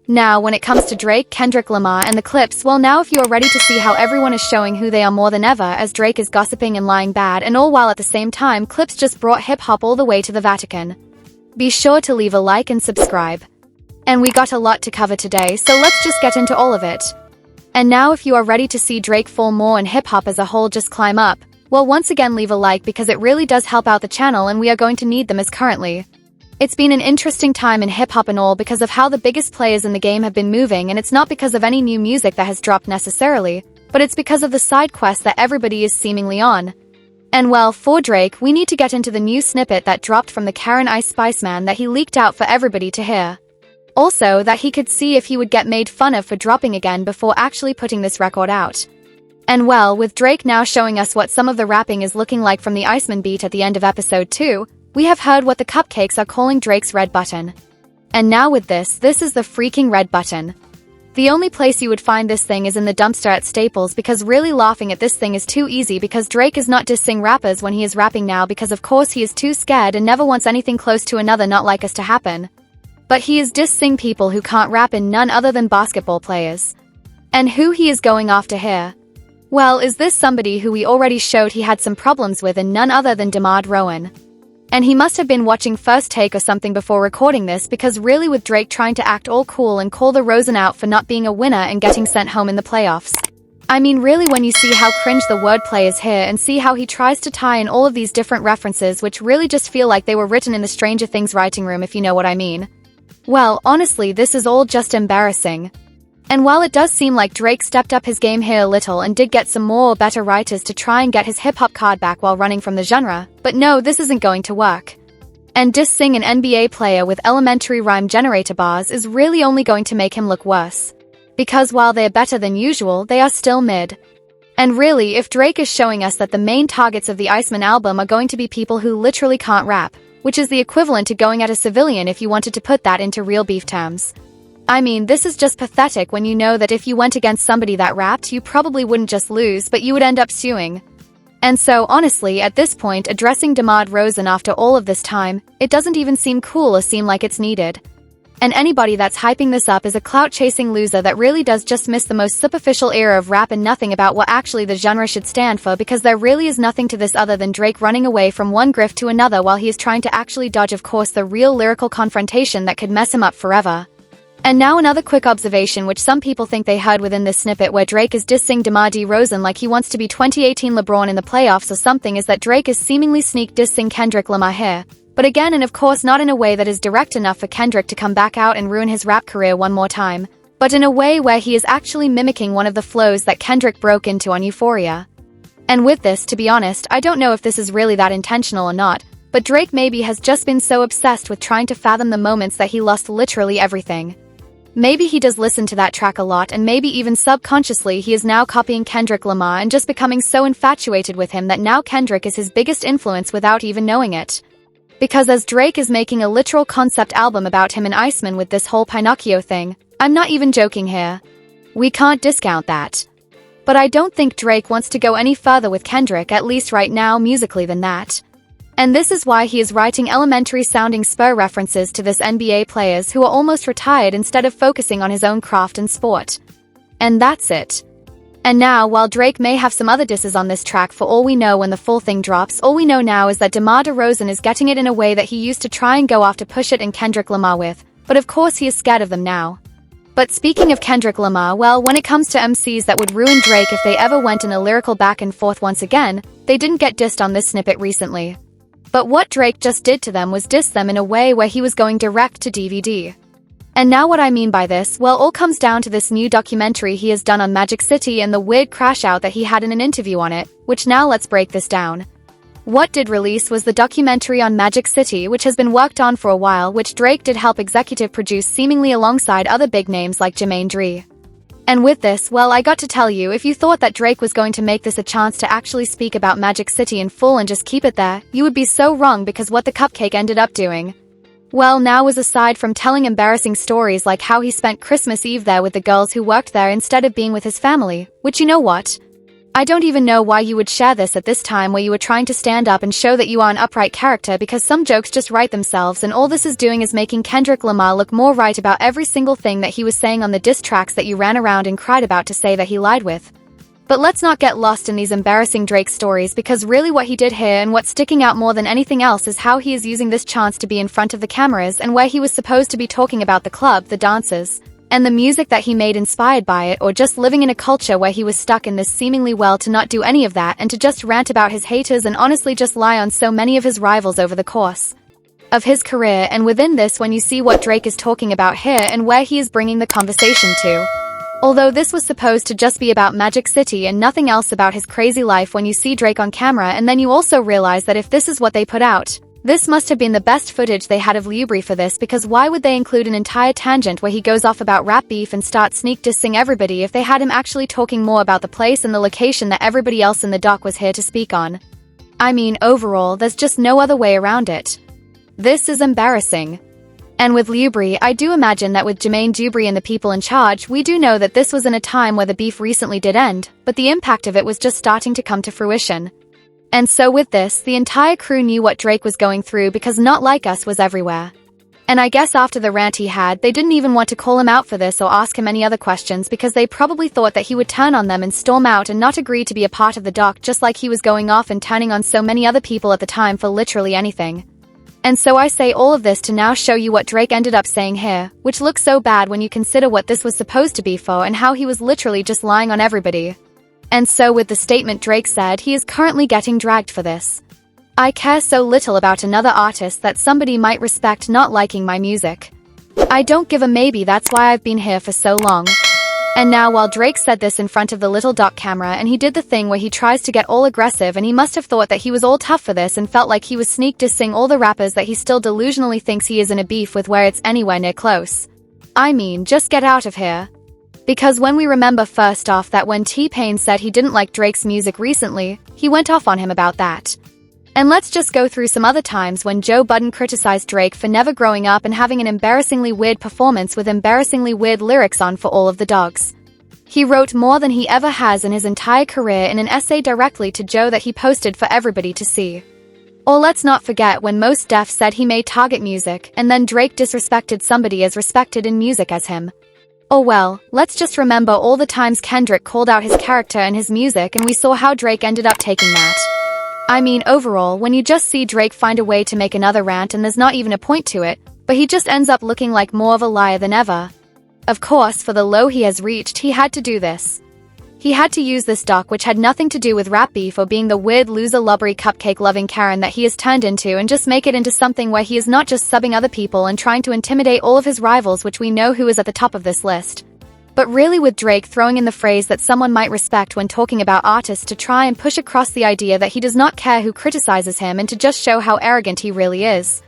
Now, when it comes to Drake, Kendrick Lamar, and the Clipse, well now if you are ready to see how everyone is showing who they are more than ever as Drake is gossiping and lying bad and all while at the same time Clipse just brought hip-hop all the way to the Vatican. Be sure to leave a like and subscribe. And we got a lot to cover today, so let's just get into all of it. And now if you are ready to see Drake fall more and hip-hop as a whole just climb up, well once again leave a like because it really does help out the channel and we are going to need them as currently. It's been an interesting time in hip-hop and all because of how the biggest players in the game have been moving, and it's not because of any new music that has dropped necessarily, but it's because of the side quest that everybody is seemingly on. And well, for Drake, we need to get into the new snippet that dropped from the Karen Ice Spice Man that he leaked out for everybody to hear. Also, that he could see if he would get made fun of for dropping again before actually putting this record out. And well, with Drake now showing us what some of the rapping is looking like from the Iceman beat at the end of episode 2, we have heard what the cupcakes are calling Drake's red button. And now with this is the freaking red button. The only place you would find this thing is in the dumpster at Staples because really laughing at this thing is too easy because Drake is not dissing rappers when he is rapping now because of course he is too scared and never wants anything close to another not like us to happen. But he is dissing people who can't rap in none other than basketball players. And who he is going after here? Well, is this somebody who we already showed he had some problems with and none other than DeMar Rowan? And he must have been watching First Take or something before recording this because really with Drake trying to act all cool and call the Rosen out for not being a winner and getting sent home in the playoffs. I mean really when you see how cringe the wordplay is here and see how he tries to tie in all of these different references which really just feel like they were written in the Stranger Things writing room if you know what I mean. Well, honestly this is all just embarrassing. And while it does seem like Drake stepped up his game here a little and did get some more or better writers to try and get his hip-hop card back while running from the genre, but no, this isn't going to work. And dissing an NBA player with elementary rhyme generator bars is really only going to make him look worse. Because while they're better than usual, they are still mid. And really, if Drake is showing us that the main targets of the Iceman album are going to be people who literally can't rap, which is the equivalent to going at a civilian if you wanted to put that into real beef terms. I mean, this is just pathetic when you know that if you went against somebody that rapped, you probably wouldn't just lose, but you would end up suing. And so, honestly, at this point, addressing DeMar Rosen after all of this time, it doesn't even seem cool or seem like it's needed. And anybody that's hyping this up is a clout-chasing loser that really does just miss the most superficial era of rap and nothing about what actually the genre should stand for because there really is nothing to this other than Drake running away from one grift to another while he is trying to actually dodge of course the real lyrical confrontation that could mess him up forever. And now another quick observation which some people think they heard within this snippet where Drake is dissing DeMar Rosen like he wants to be 2018 LeBron in the playoffs or something is that Drake is seemingly sneak dissing Kendrick Lamar here. But again and of course not in a way that is direct enough for Kendrick to come back out and ruin his rap career one more time, but in a way where he is actually mimicking one of the flows that Kendrick broke into on Euphoria. And with this, to be honest, I don't know if this is really that intentional or not, but Drake maybe has just been so obsessed with trying to fathom the moments that he lost literally everything. Maybe he does listen to that track a lot and maybe even subconsciously he is now copying Kendrick Lamar and just becoming so infatuated with him that now Kendrick is his biggest influence without even knowing it. Because as Drake is making a literal concept album about him and Iceman with this whole Pinocchio thing, I'm not even joking here. We can't discount that. But I don't think Drake wants to go any further with Kendrick at least right now musically than that. And this is why he is writing elementary-sounding spur references to this NBA players who are almost retired instead of focusing on his own craft and sport. And that's it. And now, while Drake may have some other disses on this track for all we know when the full thing drops, all we know now is that DeMar Rosen is getting it in a way that he used to try and go after Push It and Kendrick Lamar with, but of course he is scared of them now. But speaking of Kendrick Lamar, well, when it comes to MCs that would ruin Drake if they ever went in a lyrical back and forth once again, they didn't get dissed on this snippet recently. But what Drake just did to them was diss them in a way where he was going direct to DVD. And now what I mean by this, well, all comes down to this new documentary he has done on Magic City and the weird crash out that he had in an interview on it, which now let's break this down. What did release was the documentary on Magic City, which has been worked on for a while, which Drake did help executive produce seemingly alongside other big names like Jermaine Dre. And with this, well, I got to tell you, if you thought that Drake was going to make this a chance to actually speak about Magic City in full and just keep it there, you would be so wrong because what the cupcake ended up doing. Well, now was aside from telling embarrassing stories like how he spent Christmas Eve there with the girls who worked there instead of being with his family, which you know what? I don't even know why you would share this at this time where you were trying to stand up and show that you are an upright character, because some jokes just write themselves, and all this is doing is making Kendrick Lamar look more right about every single thing that he was saying on the diss tracks that you ran around and cried about to say that he lied with. But let's not get lost in these embarrassing Drake stories, because really what he did here and what's sticking out more than anything else is how he is using this chance to be in front of the cameras and where he was supposed to be talking about the club, the dancers, and the music that he made inspired by it, or just living in a culture where he was stuck in this seemingly well to not do any of that and to just rant about his haters and honestly just lie on so many of his rivals over the course of his career. And within this, when you see what Drake is talking about here and where he is bringing the conversation to, although this was supposed to just be about Magic City and nothing else about his crazy life, when you see Drake on camera and then you also realize that if this is what they put out, this must have been the best footage they had of Liubri for this, because why would they include an entire tangent where he goes off about rap beef and starts sneak dissing everybody if they had him actually talking more about the place and the location that everybody else in the doc was here to speak on? I mean, overall, there's just no other way around it. This is embarrassing. And with Liubri, I do imagine that with Jermaine Dubry and the people in charge, we do know that this was in a time where the beef recently did end, but the impact of it was just starting to come to fruition. And so with this, the entire crew knew what Drake was going through, because Not Like Us was everywhere. And I guess after the rant he had, they didn't even want to call him out for this or ask him any other questions, because they probably thought that he would turn on them and storm out and not agree to be a part of the doc, just like he was going off and turning on so many other people at the time for literally anything. And so I say all of this to now show you what Drake ended up saying here, which looks so bad when you consider what this was supposed to be for and how he was literally just lying on everybody. And so with the statement Drake said, he is currently getting dragged for this. I care so little about another artist that somebody might respect not liking my music. I don't give a maybe, that's why I've been here for so long. And now while Drake said this in front of the little doc camera and he did the thing where he tries to get all aggressive, and he must have thought that he was all tough for this and felt like he was sneak dissing all the rappers that he still delusionally thinks he is in a beef with where it's anywhere near close. I mean, just get out of here. Because when we remember first off that when T-Pain said he didn't like Drake's music recently, he went off on him about that. And let's just go through some other times when Joe Budden criticized Drake for never growing up and having an embarrassingly weird performance with embarrassingly weird lyrics on For All of the Dogs. He wrote more than he ever has in his entire career in an essay directly to Joe that he posted for everybody to see. Or let's not forget when Mos Def said he made target music, and then Drake disrespected somebody as respected in music as him. Oh well, let's just remember all the times Kendrick called out his character and his music, and we saw how Drake ended up taking that. I mean, overall, when you just see Drake find a way to make another rant and there's not even a point to it, but he just ends up looking like more of a liar than ever. Of course, for the low he has reached, he had to do this. He had to use this doc, which had nothing to do with rap beef or being the weird loser lobbery cupcake-loving Karen that he has turned into, and just make it into something where he is not just subbing other people and trying to intimidate all of his rivals, which we know who is at the top of this list. But really with Drake throwing in the phrase that someone might respect when talking about artists to try and push across the idea that he does not care who criticizes him and to just show how arrogant he really is.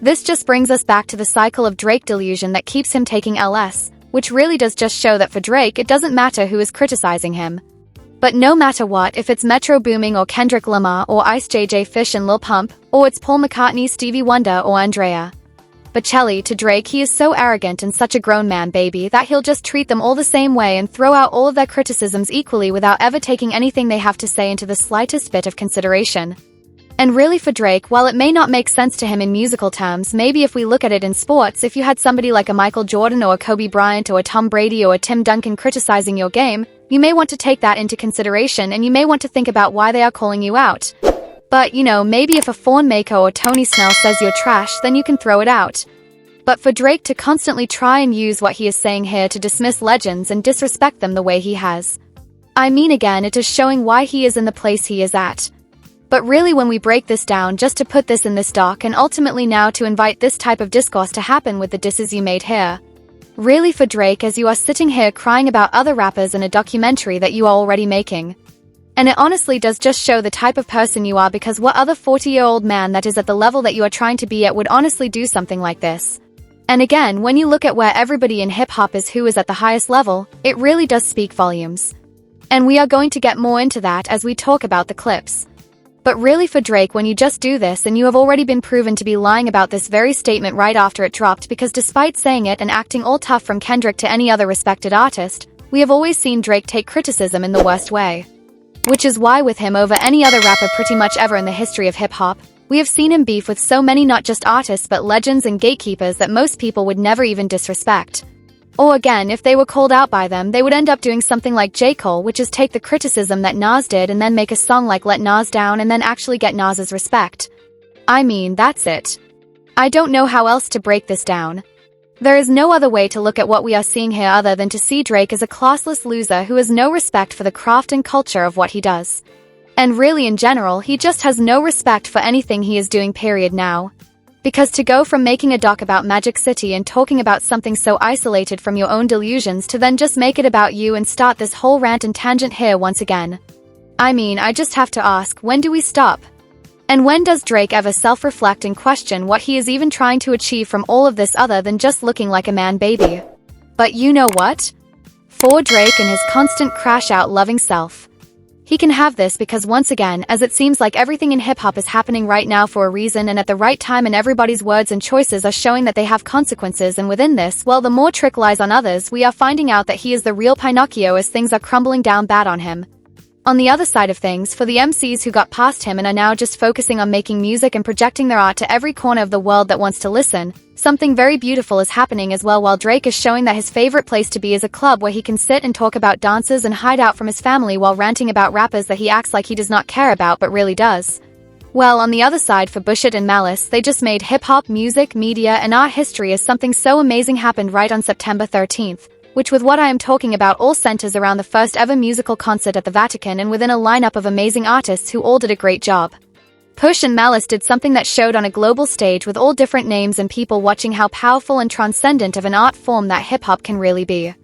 This just brings us back to the cycle of Drake delusion that keeps him taking LS, which really does just show that for Drake it doesn't matter who is criticizing him. But no matter what, if it's Metro Boomin or Kendrick Lamar or Ice JJ Fish and Lil Pump, or it's Paul McCartney, Stevie Wonder or Andrea Bocelli, to Drake he is so arrogant and such a grown man baby that he'll just treat them all the same way and throw out all of their criticisms equally without ever taking anything they have to say into the slightest bit of consideration. And really for Drake, while it may not make sense to him in musical terms, maybe if we look at it in sports, if you had somebody like a Michael Jordan or a Kobe Bryant or a Tom Brady or a Tim Duncan criticizing your game, you may want to take that into consideration and you may want to think about why they are calling you out. But, you know, maybe if a Fawn Maker or Tony Snell says you're trash, then you can throw it out. But for Drake to constantly try and use what he is saying here to dismiss legends and disrespect them the way he has, I mean, again, it is showing why he is in the place he is at. But really when we break this down, just to put this in this doc and ultimately now to invite this type of discourse to happen with the disses you made here, really for Drake, as you are sitting here crying about other rappers in a documentary that you are already making. And it honestly does just show the type of person you are, because what other 40-year-old man that is at the level that you are trying to be at would honestly do something like this? And again, when you look at where everybody in hip-hop is who is at the highest level, it really does speak volumes. And we are going to get more into that as we talk about the Clipse. But really for Drake, when you just do this and you have already been proven to be lying about this very statement right after it dropped, because despite saying it and acting all tough from Kendrick to any other respected artist, we have always seen Drake take criticism in the worst way. Which is why with him over any other rapper pretty much ever in the history of hip-hop, we have seen him beef with so many not just artists but legends and gatekeepers that most people would never even disrespect. Or again, if they were called out by them, they would end up doing something like J. Cole, which is take the criticism that Nas did and then make a song like Let Nas Down and then actually get Nas's respect. I mean, that's it. I don't know how else to break this down. There is no other way to look at what we are seeing here other than to see Drake as a classless loser who has no respect for the craft and culture of what he does. And really in general, he just has no respect for anything he is doing period now. Because to go from making a doc about Magic City and talking about something so isolated from your own delusions to then just make it about you and start this whole rant and tangent here once again. I mean, I just have to ask, when do we stop? And when does Drake ever self-reflect and question what he is even trying to achieve from all of this other than just looking like a man baby? But you know what? For Drake and his constant crash-out loving self. He can have this because once again, as it seems like everything in hip-hop is happening right now for a reason and at the right time and everybody's words and choices are showing that they have consequences and within this, well, the more trick lies on others, we are finding out that he is the real Pinocchio as things are crumbling down bad on him. On the other side of things, for the MCs who got past him and are now just focusing on making music and projecting their art to every corner of the world that wants to listen, something very beautiful is happening as well while Drake is showing that his favorite place to be is a club where he can sit and talk about dances and hide out from his family while ranting about rappers that he acts like he does not care about but really does. Well, on the other side for Bushit and Malice, they just made hip-hop, music, media, and art history as something so amazing happened right on September 13th. Which with what I am talking about all centers around the first ever musical concert at the Vatican and within a lineup of amazing artists who all did a great job. Push and Malice did something that showed on a global stage with all different names and people watching how powerful and transcendent of an art form that hip-hop can really be.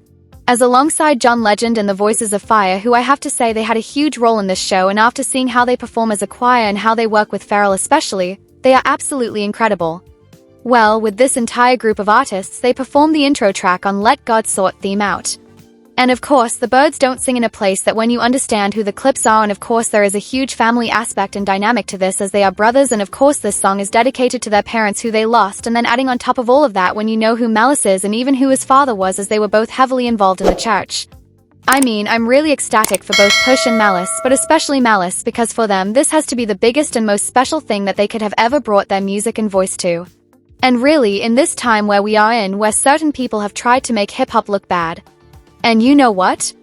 As alongside John Legend and the Voices of Fire, who I have to say they had a huge role in this show, and after seeing how they perform as a choir and how they work with Pharrell especially, they are absolutely incredible. Well, with this entire group of artists, they performed the intro track on Let God Sort Theme Out. And of course, the birds don't sing in a place that when you understand who the Clipse are, and of course there is a huge family aspect and dynamic to this as they are brothers, and of course this song is dedicated to their parents who they lost, and then adding on top of all of that when you know who Malice is and even who his father was as they were both heavily involved in the church. I mean, I'm really ecstatic for both Push and Malice, but especially Malice because for them this has to be the biggest and most special thing that they could have ever brought their music and voice to. And really, in this time where we are in, where certain people have tried to make hip-hop look bad. And you know what?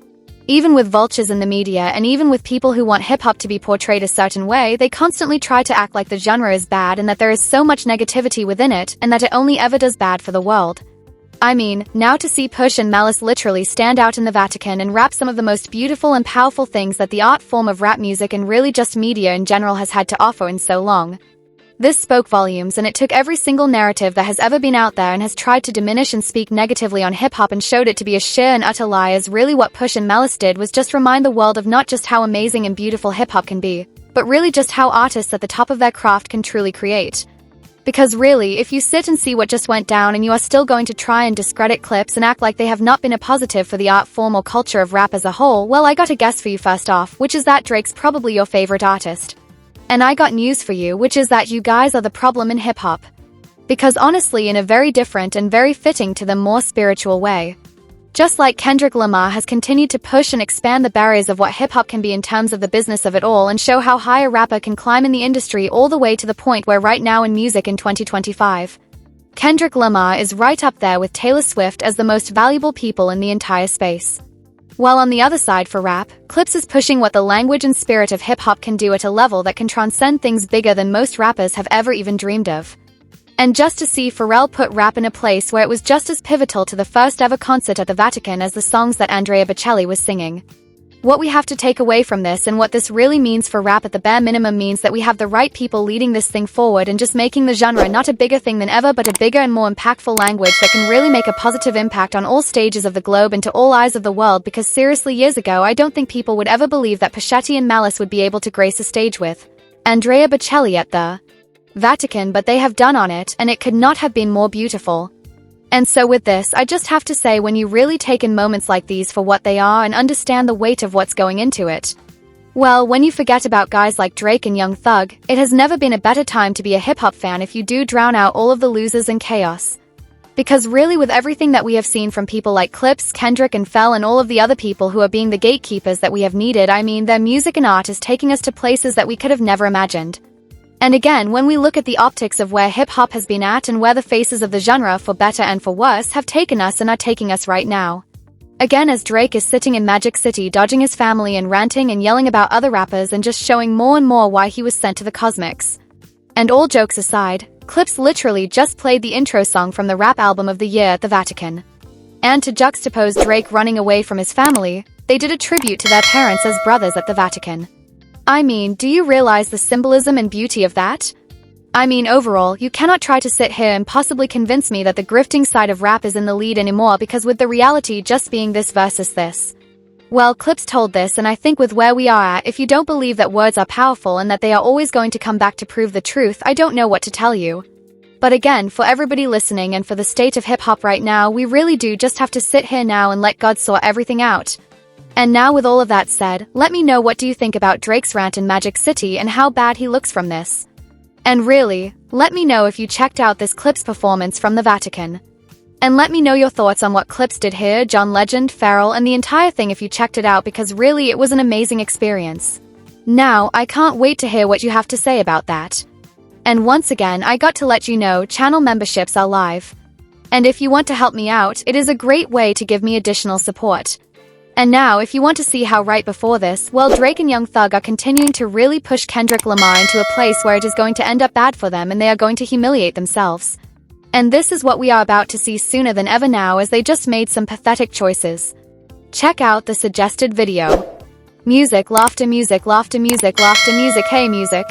Even with vultures in the media and even with people who want hip-hop to be portrayed a certain way, they constantly try to act like the genre is bad and that there is so much negativity within it and that it only ever does bad for the world. I mean, now to see Push and Malice literally stand out in the Vatican and rap some of the most beautiful and powerful things that the art form of rap music and really just media in general has had to offer in so long. This spoke volumes, and it took every single narrative that has ever been out there and has tried to diminish and speak negatively on hip-hop and showed it to be a sheer and utter lie, as really what Push and Malice did was just remind the world of not just how amazing and beautiful hip-hop can be, but really just how artists at the top of their craft can truly create. Because really, if you sit and see what just went down and you are still going to try and discredit Clipse and act like they have not been a positive for the art form or culture of rap as a whole, well, I got a guess for you first off, which is that Drake's probably your favorite artist. And I got news for you, which is that you guys are the problem in hip-hop. Because honestly, in a very different and very fitting to them more spiritual way. Just like Kendrick Lamar has continued to push and expand the barriers of what hip-hop can be in terms of the business of it all and show how high a rapper can climb in the industry all the way to the point where right now in music in 2025. Kendrick Lamar is right up there with Taylor Swift as the most valuable people in the entire space. While on the other side for rap, Clipse is pushing what the language and spirit of hip-hop can do at a level that can transcend things bigger than most rappers have ever even dreamed of. And just to see Pharrell put rap in a place where it was just as pivotal to the first ever concert at the Vatican as the songs that Andrea Bocelli was singing. What we have to take away from this and what this really means for rap at the bare minimum means that we have the right people leading this thing forward and just making the genre not a bigger thing than ever but a bigger and more impactful language that can really make a positive impact on all stages of the globe and to all eyes of the world, because seriously years ago I don't think people would ever believe that Pushetti and Malice would be able to grace a stage with Andrea Bocelli at the Vatican, but they have done on it and it could not have been more beautiful. And so with this, I just have to say, when you really take in moments like these for what they are and understand the weight of what's going into it, well, when you forget about guys like Drake and Young Thug, it has never been a better time to be a hip-hop fan if you do drown out all of the losers and chaos. Because really, with everything that we have seen from people like Clipse, Kendrick and Fel and all of the other people who are being the gatekeepers that we have needed, I mean, their music and art is taking us to places that we could have never imagined. And again, when we look at the optics of where hip-hop has been at and where the faces of the genre, for better and for worse, have taken us and are taking us right now. Again, as Drake is sitting in Magic City dodging his family and ranting and yelling about other rappers and just showing more and more why he was sent to the cosmics. And all jokes aside, Clipse literally just played the intro song from the rap album of the year at the Vatican. And to juxtapose Drake running away from his family, they did a tribute to their parents as brothers at the Vatican. I mean, do you realize the symbolism and beauty of that? I mean, overall, you cannot try to sit here and possibly convince me that the grifting side of rap is in the lead anymore, because with the reality just being this versus this. Well, Clipse told this, and I think with where we are at, if you don't believe that words are powerful and that they are always going to come back to prove the truth, I don't know what to tell you. But again, for everybody listening and for the state of hip-hop right now, we really do just have to sit here now and let God sort everything out. And now, with all of that said, let me know, what do you think about Drake's rant in Magic City and how bad he looks from this? And really, let me know if you checked out this Clipse performance from the Vatican. And let me know your thoughts on what Clipse did here, John Legend, Pharrell, and the entire thing if you checked it out, because really it was an amazing experience. Now, I can't wait to hear what you have to say about that. And once again, I got to let you know, channel memberships are live. And if you want to help me out, it is a great way to give me additional support. And now, if you want to see how right before this, well, Drake and Young Thug are continuing to really push Kendrick Lamar into a place where it is going to end up bad for them and they are going to humiliate themselves. And this is what we are about to see sooner than ever now, as they just made some pathetic choices. Check out the suggested video. Music, laughter, music, laughter, music, laughter, music, hey music.